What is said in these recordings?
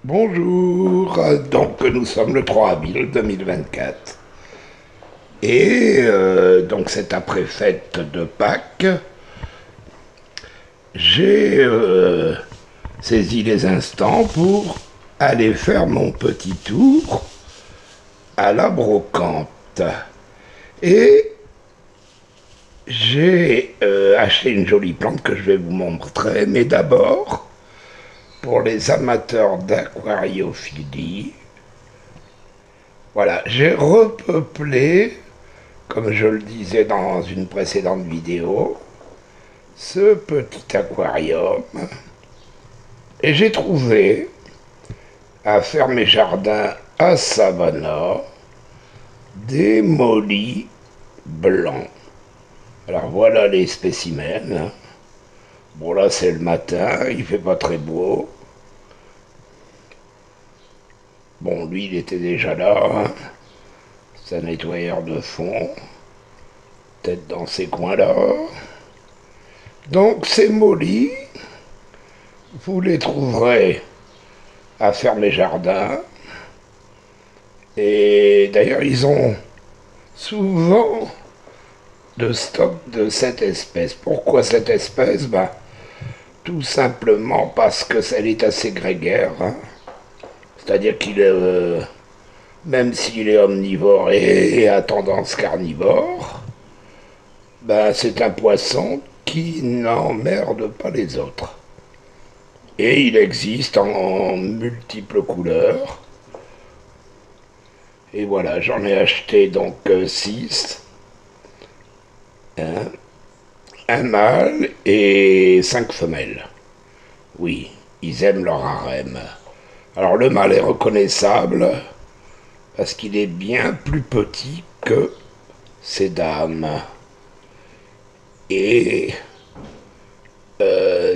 Bonjour, donc nous sommes le 3 avril 2024 et donc cette après-fête de Pâques, j'ai saisi les instants pour aller faire mon petit tour à la brocante et j'ai acheté une jolie plante que je vais vous montrer, mais d'abord, pour les amateurs d'aquariophilie, voilà, j'ai repeuplé, comme je le disais dans une précédente vidéo, ce petit aquarium et j'ai trouvé, à faire mes jardins à Savannah, des mollies blancs. Alors voilà les spécimens. Bon, là c'est le matin, il fait pas très beau. Bon, lui il était déjà là, hein. C'est un nettoyeur de fond, peut-être dans ces coins-là. Donc ces mollies, vous les trouverez à faire mes jardins. Et d'ailleurs, ils ont souvent de stock de cette espèce. Pourquoi cette espèce? Tout simplement parce que elle est assez grégaire, hein. C'est-à-dire qu'il est, même s'il est omnivore et à tendance carnivore, c'est un poisson qui n'emmerde pas les autres. Et il existe en multiples couleurs. Et voilà, j'en ai acheté donc 6. Hein, un mâle et 5 femelles. Oui, ils aiment leur harem. Alors le mâle est reconnaissable parce qu'il est bien plus petit que ces dames. Et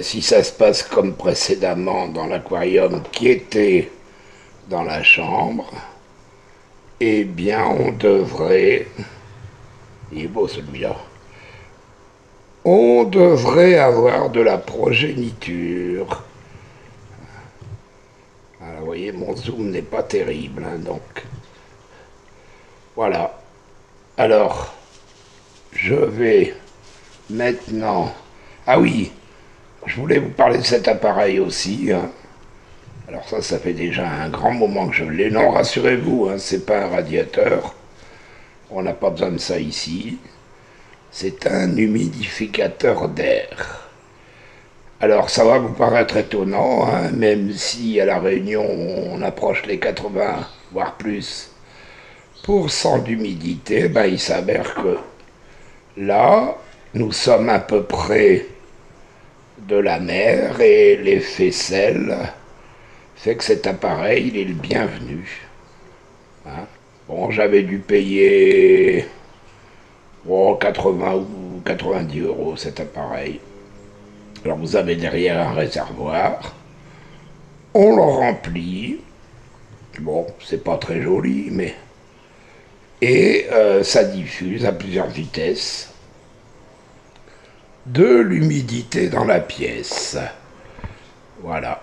si ça se passe comme précédemment dans l'aquarium qui était dans la chambre, eh bien on devrait... Il est beau celui-là. On devrait avoir de la progéniture. Alors, vous voyez, mon zoom n'est pas terrible, hein, donc voilà. Alors, je vais maintenant... Ah oui, je voulais vous parler de cet appareil aussi, hein. Alors ça fait déjà un grand moment que je l'ai. Non, rassurez-vous, hein, c'est pas un radiateur. On n'a pas besoin de ça ici. C'est un humidificateur d'air. Alors ça va vous paraître étonnant, hein, même si à La Réunion on approche les 80, voire plus, % d'humidité, il s'avère que là, nous sommes à peu près de la mer et l'effet sel fait que cet appareil, il est le bienvenu. Hein. Bon, j'avais dû payer 80 ou 90 € cet appareil. Alors vous avez derrière un réservoir, on le remplit, bon, c'est pas très joli, mais... Et ça diffuse à plusieurs vitesses de l'humidité dans la pièce. Voilà.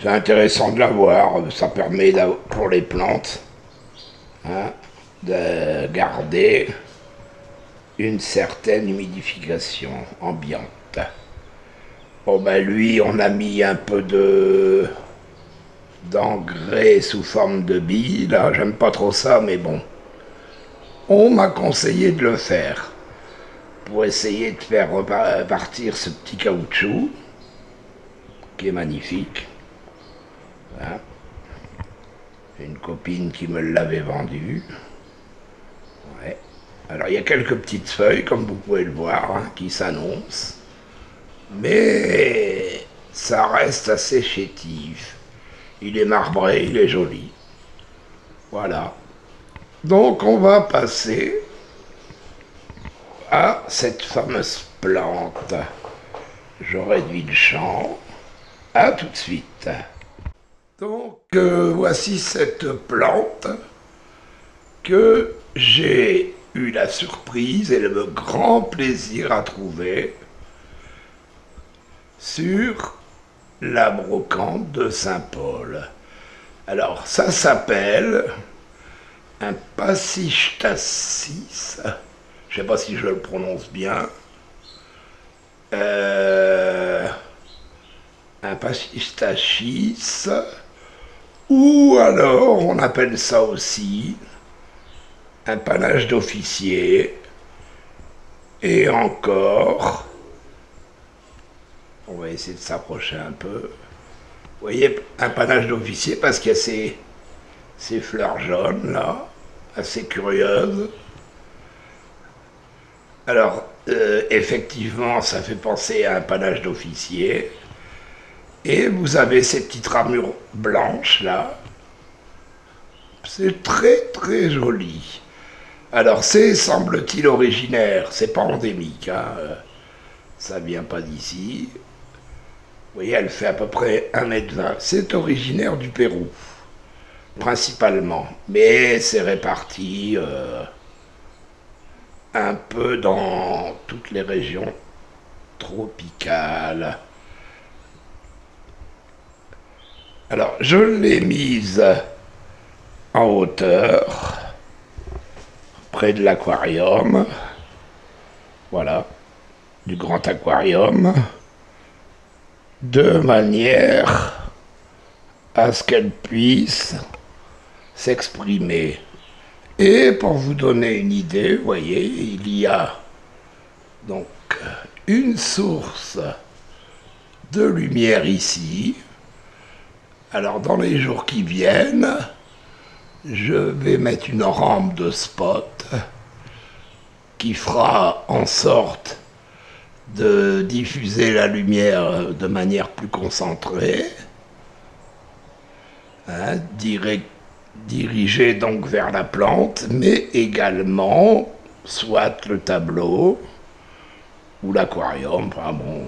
C'est intéressant de l'avoir, ça permet pour les plantes, hein, de garder une certaine humidification ambiante. Bon lui, on a mis un peu d'engrais sous forme de billes, là, j'aime pas trop ça, mais bon. On m'a conseillé de le faire pour essayer de faire repartir ce petit caoutchouc qui est magnifique. Hein. Une copine qui me l'avait vendu. Ouais. Alors il y a quelques petites feuilles, comme vous pouvez le voir, hein, qui s'annoncent. Mais ça reste assez chétif. Il est marbré, il est joli. Voilà. Donc on va passer à cette fameuse plante. Je réduis le champ. À tout de suite. Donc voici cette plante que j'ai eu la surprise et le grand plaisir à trouver sur la brocante de Saint-Paul. Alors, ça s'appelle un pachystasis. Je ne sais pas si je le prononce bien. Un pachystasis. Ou alors, on appelle ça aussi un panache d'officier. Et encore, on va essayer de s'approcher un peu. Vous voyez, un panache d'officier parce qu'il y a ces fleurs jaunes là, assez curieuses. Alors, effectivement, ça fait penser à un panache d'officier. Et vous avez ces petites ramures blanches là. C'est très très joli. Alors c'est, semble-t-il, originaire, c'est pas endémique, hein, ça vient pas d'ici. Vous voyez, elle fait à peu près 1,20 m. C'est originaire du Pérou, principalement. Mais c'est réparti un peu dans toutes les régions tropicales. Alors, je l'ai mise en hauteur, près de l'aquarium, voilà, du grand aquarium, de manière à ce qu'elle puisse s'exprimer. Et pour vous donner une idée, vous voyez, il y a donc une source de lumière ici. Alors dans les jours qui viennent, je vais mettre une rampe de spot qui fera en sorte de diffuser la lumière de manière plus concentrée, hein, dirigée donc vers la plante, mais également soit le tableau ou l'aquarium. Enfin bon,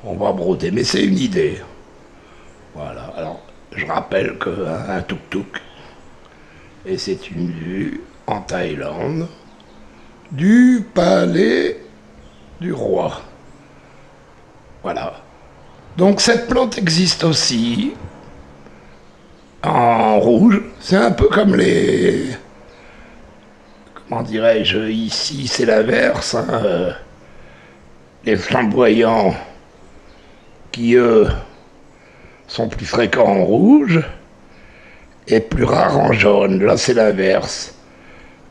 on va broder, mais c'est une idée. Voilà, alors je rappelle qu'un tuk-tuk, et c'est une vue en Thaïlande du palais du roi. Voilà. Donc cette plante existe aussi en rouge. C'est un peu comme les... Comment dirais-je? Ici, c'est l'inverse. Hein, les flamboyants qui, eux, sont plus fréquents en rouge et plus rares en jaune. Là, c'est l'inverse.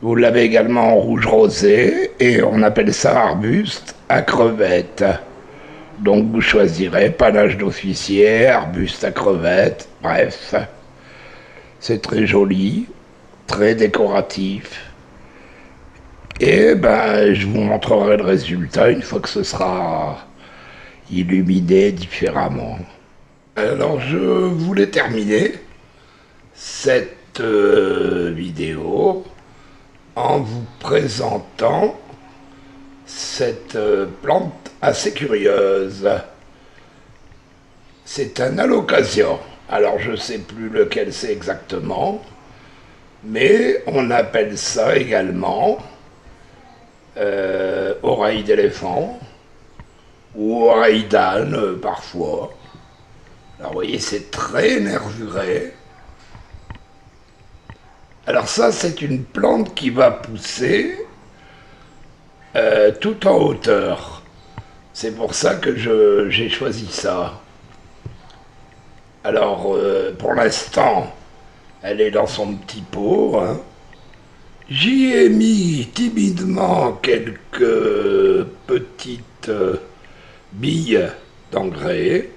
Vous l'avez également en rouge rosé et on appelle ça arbuste à crevettes. Donc vous choisirez panache d'officier, arbuste à crevettes, bref. C'est très joli, très décoratif. Et ben, je vous montrerai le résultat une fois que ce sera illuminé différemment. Alors je voulais terminer cette vidéo en vous présentant cette plante assez curieuse. C'est un alocasia. Alors je ne sais plus lequel c'est exactement, mais on appelle ça également oreille d'éléphant ou oreille d'âne parfois. Alors vous voyez, c'est très nervuré. Alors ça, c'est une plante qui va pousser tout en hauteur. C'est pour ça que j'ai choisi ça. Alors, pour l'instant, elle est dans son petit pot. Hein. J'y ai mis timidement quelques petites billes d'engrais,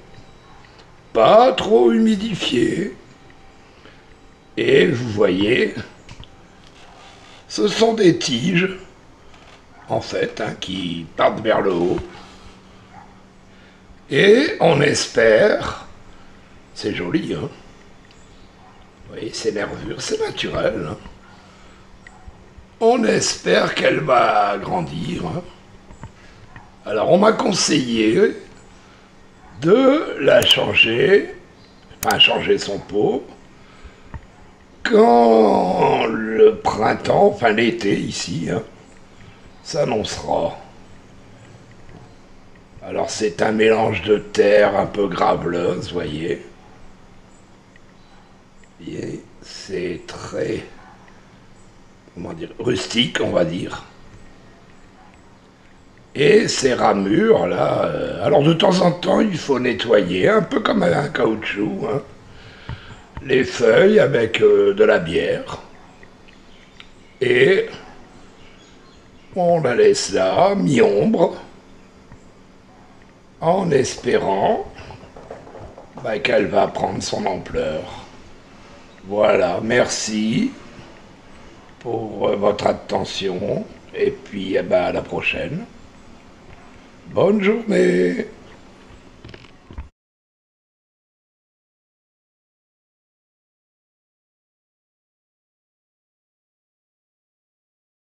pas trop humidifiées. Et vous voyez, ce sont des tiges, en fait, hein, qui partent vers le haut. Et on espère, c'est joli, hein. Vous voyez, c'est nervure, c'est naturel. Hein. On espère qu'elle va grandir. Hein. Alors on m'a conseillé de la changer, enfin changer son pot, quand le printemps, enfin l'été ici, hein, s'annoncera. Alors c'est un mélange de terre un peu graveleuse, voyez. Et c'est très, comment dire, rustique, on va dire. Et ces ramures là, alors de temps en temps il faut nettoyer, un peu comme un caoutchouc, hein, les feuilles avec de la bière. Et on la laisse là, mi-ombre, en espérant qu'elle va prendre son ampleur. Voilà, merci pour votre attention et puis à la prochaine. Bonne journée.